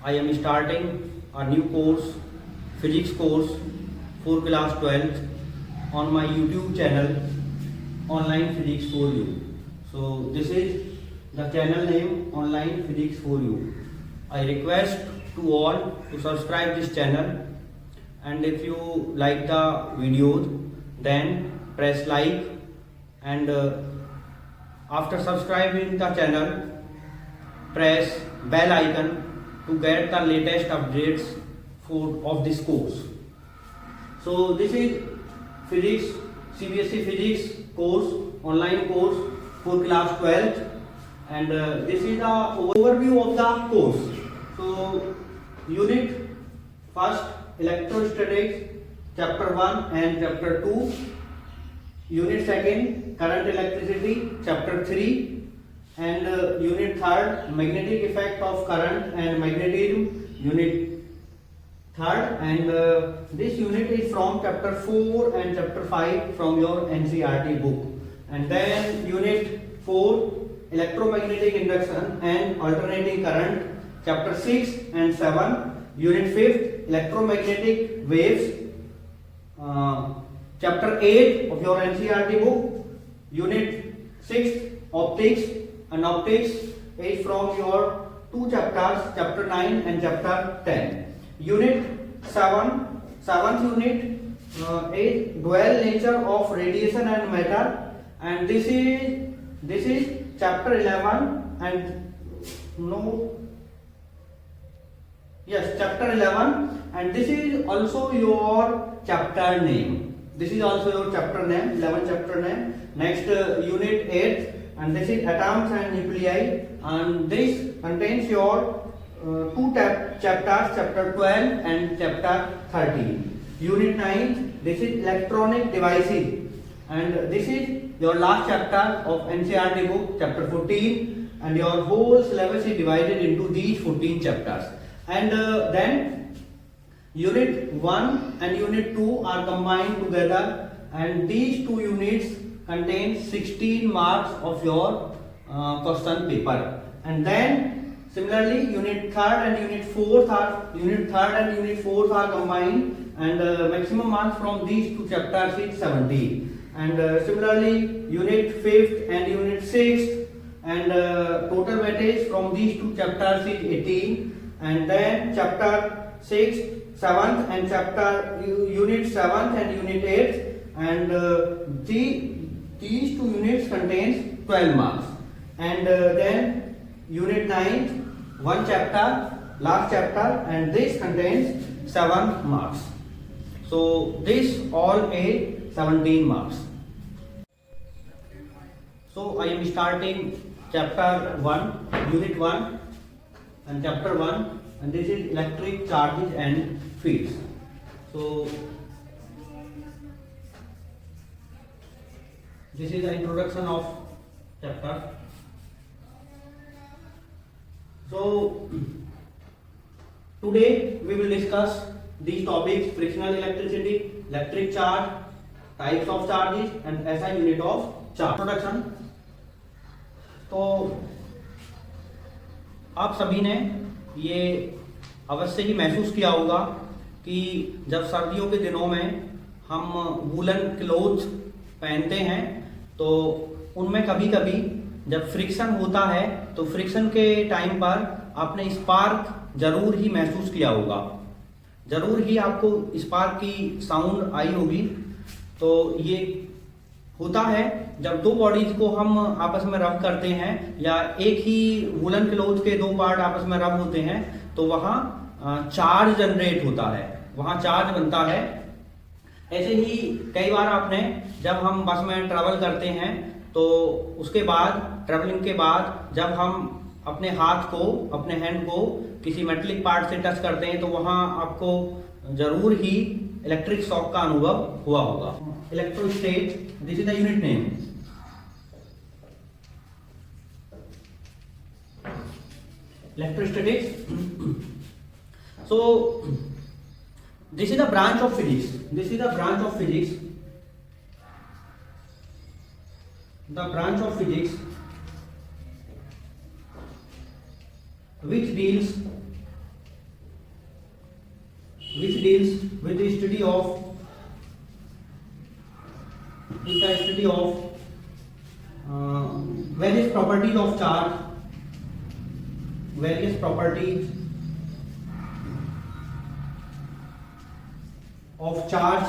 I am starting a new course, physics course for class 12th on my YouTube channel, Online Physics for You. So this is the channel name, Online Physics for You. I request to all to subscribe this channel, and if you like the videos, then press like, and after subscribing the channel, press bell icon to get the latest updates of this course. So this is physics, CBSE physics course, online course for class 12th, and this is the overview of the course. So unit first, electrostatics, chapter 1 and chapter 2. Unit second, current electricity, chapter 3, and unit third, magnetic effect of current and magnetism, unit third, and this unit is from chapter 4 and chapter 5 from your NCERT book. And then unit 4, electromagnetic induction and alternating current, chapter 6 and 7. Unit 5th, electromagnetic waves, chapter 8 of your NCERT book. Unit 6, optics, and optics is from your two chapters, chapter 9 and chapter 10. Unit 7, 7th unit is dual nature of radiation and matter, and this is chapter 11 and chapter 11, and this is also your chapter name. This is also your chapter name, 11 chapter name. Next unit 8, and this is atoms and nuclei, and this contains your two chapters, chapter 12 and chapter 13. Unit 9, this is electronic devices, and this is your last chapter of NCERT book, chapter 14, and your whole syllabus is divided into these 14 chapters. And then unit 1 and unit 2 are combined together, and these two units contain 16 marks of your question paper. And then similarly, unit 3rd and unit 4th are combined, and maximum marks from these two chapters is 17. And similarly, unit 5th and unit 6th, and total weightage from these two chapters is 18. And then chapter 6, 7th and chapter unit 7th and unit 8th, and these two units contains 12 marks. And then unit 9, one chapter, last chapter, and this contains 7 marks. So this all a 17 marks. So I am starting chapter 1, unit 1 and chapter 1, and this is electric charges and fields. So this is the introduction of chapter. So today we will discuss these topics: frictional electricity, electric charge, types of charges, and SI unit of charge. Introduction. तो आप सभी ने ये अवश्य ही महसूस किया होगा कि जब सर्दियों के दिनों में हम वूलन क्लोथ्स पहनते हैं तो उनमें कभी कभी जब फ्रिक्शन होता है तो फ्रिक्शन के टाइम पर आपने स्पार्क जरूर ही महसूस किया होगा, जरूर ही आपको स्पार्क की साउंड आई होगी। तो ये होता है जब दो बॉडीज को हम आपस में रब करते हैं, या एक ही वूलन क्लोथ के दो पार्ट आपस में रब होते हैं, तो वहाँ चार्ज जनरेट होता है, वहाँ चार्ज बनता है। ऐसे ही कई बार आपने, जब हम बस में ट्रैवल करते हैं तो उसके बाद, ट्रैवलिंग के बाद जब हम अपने हाथ को, अपने हैंड को किसी मेटलिक पार्ट से टच करते हैं तो वहाँ आपको जरूर ही इलेक्ट्रिक शॉक का अनुभव हुआ होगा। इलेक्ट्रोस्टेट, this is the unit name. Electrostatics. So this is a branch of physics. This is a branch of physics. The branch of physics which deals which deals with the study of various properties of charge, various properties of charge,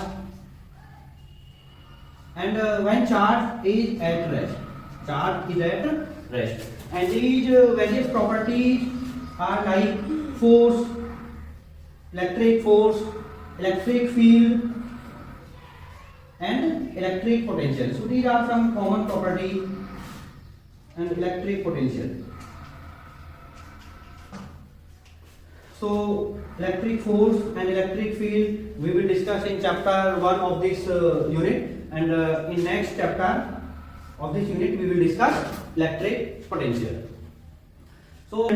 and when charge is at rest, and these various properties are like force, electric force, electric field, and electric potential. So these are some common properties. And electric potential. So electric force and electric field we will discuss in chapter 1 of this unit, and in next chapter of this unit we will discuss electric potential. So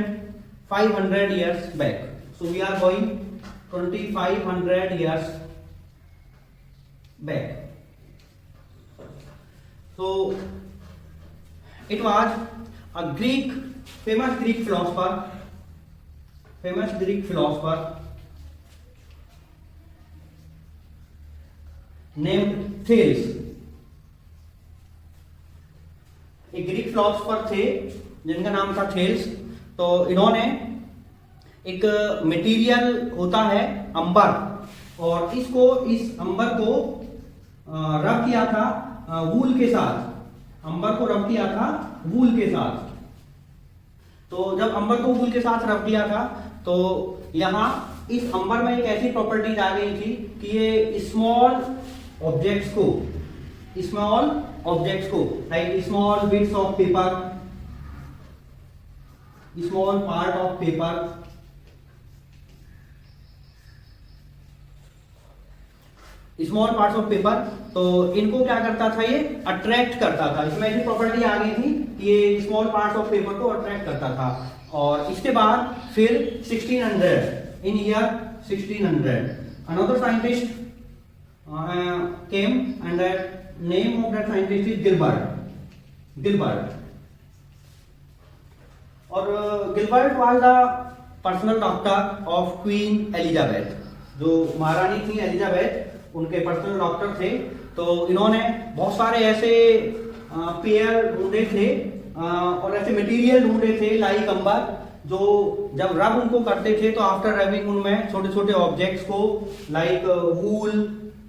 500 years back, so we are going 2500 years back. So it was a famous Greek philosopher named Thales. एक Greek philosopher थे जिनका नाम था Thales. तो इन्होंने एक material होता है अंबर, और इस अंबर को रब किया था वूल के साथ। अंबर को रब किया था वूल के साथ। तो जब अंबर को वूल के साथ रब किया था तो यहाँ इस अंबर में एक ऐसी प्रॉपर्टीज आ गई थी कि ये स्मॉल ऑब्जेक्ट्स को like small bits of paper, small part of paper, small parts of paper, तो इनको क्या करता था, ये अट्रैक्ट करता था। इसमें ऐसी प्रॉपर्टी आ गई थी कि ये स्मॉल पार्ट्स ऑफ पेपर को अट्रैक्ट करता था। और इसके बाद फिर 1600 इन year 1600 another scientist came, and that name of that scientist is Gilbert. और Gilbert was the personal doctor of queen Elizabeth, जो महारानी थी एलिजाबेथ, उनके पर्सनल डॉक्टर थे। तो इन्होंने बहुत सारे ऐसे पेयर ढूंढे थे और ऐसे मटेरियल ढूंढे थे लाइक अंबर, जो जब रब उनको करते थे तो आफ्टर रबिंग उनमें छोटे छोटे ऑब्जेक्ट्स को like wool,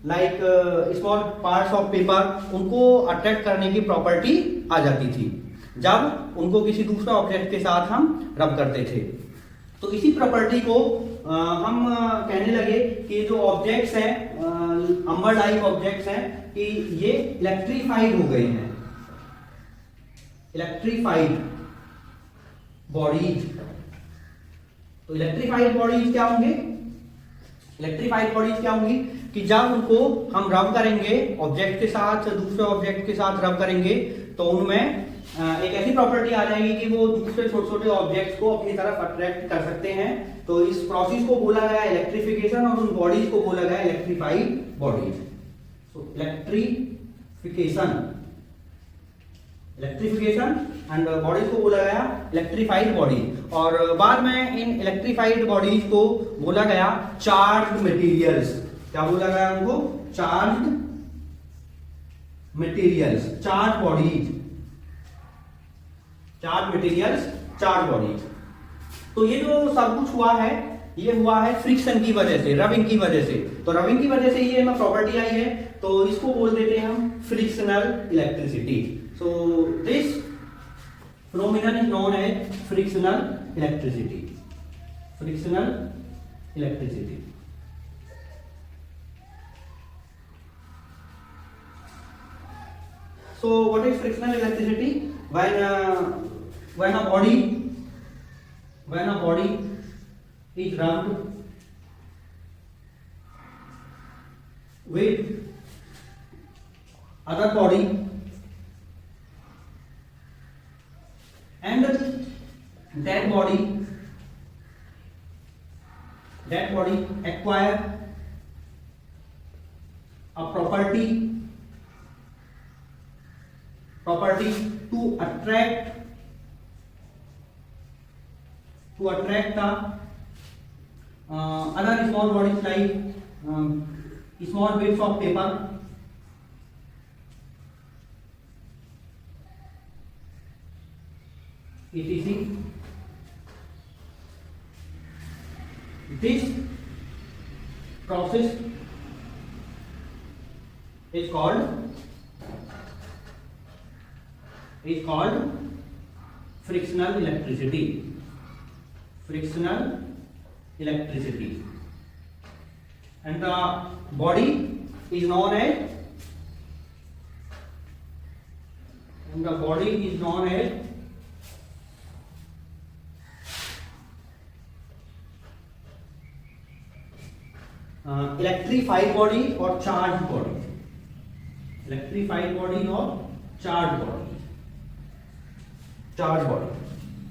like small parts of paper, उनको अट्रैक्ट करने की प्रॉपर्टी आ जाती थी जब उनको किसी दूसरे ऑब्जेक्ट के साथ हम रब करते थे। तो इसी प्रॉपर्टी को हम कहने लगे कि जो ऑब्जेक्ट्स हैं, अंबर लाइक ऑब्जेक्ट्स हैं, कि ये इलेक्ट्रीफाइड हो गए हैं, इलेक्ट्रीफाइड बॉडीज। तो इलेक्ट्रीफाइड बॉडीज क्या होंगे? इलेक्ट्रीफाइड बॉडीज क्या होंगी कि जब उनको हम रब करेंगे ऑब्जेक्ट के साथ, दूसरे ऑब्जेक्ट के साथ रब करेंगे, तो उनमें एक ऐसी प्रॉपर्टी आ जाएगी कि वो दूसरे छोटे छोटे ऑब्जेक्ट्स को अपनी तरफ अट्रैक्ट कर सकते हैं। तो इस प्रोसेस को बोला गया इलेक्ट्रिफिकेशन, और उन बॉडीज को बोला गया electrified bodies. So electrification and bodies को बोला गया इलेक्ट्रीफाइड बॉडी। और बाद में इन इलेक्ट्रीफाइड बॉडीज को बोला गया चार्ज्ड मटेरियल्स। क्या बोला गया उनको? Charged materials, charge bodies, charge materials, charge bodies. तो ये जो सब कुछ हुआ है, ये हुआ है फ्रिक्शन की वजह से, रबिंग की वजह से। तो रबिंग की वजह से ये प्रॉपर्टी आई है, तो इसको बोल देते हैं हम frictional electricity. So this phenomenon is known as frictional electricity. Frictional electricity. So what is frictional electricity? When a body is rubbed with other body, and that body acquire a property to attract other small bodies like small bits of paper, etc. This process is called frictional electricity. Frictional electricity. And the body is known as electrified body or charged body. Electrified body or charged body. Charged body.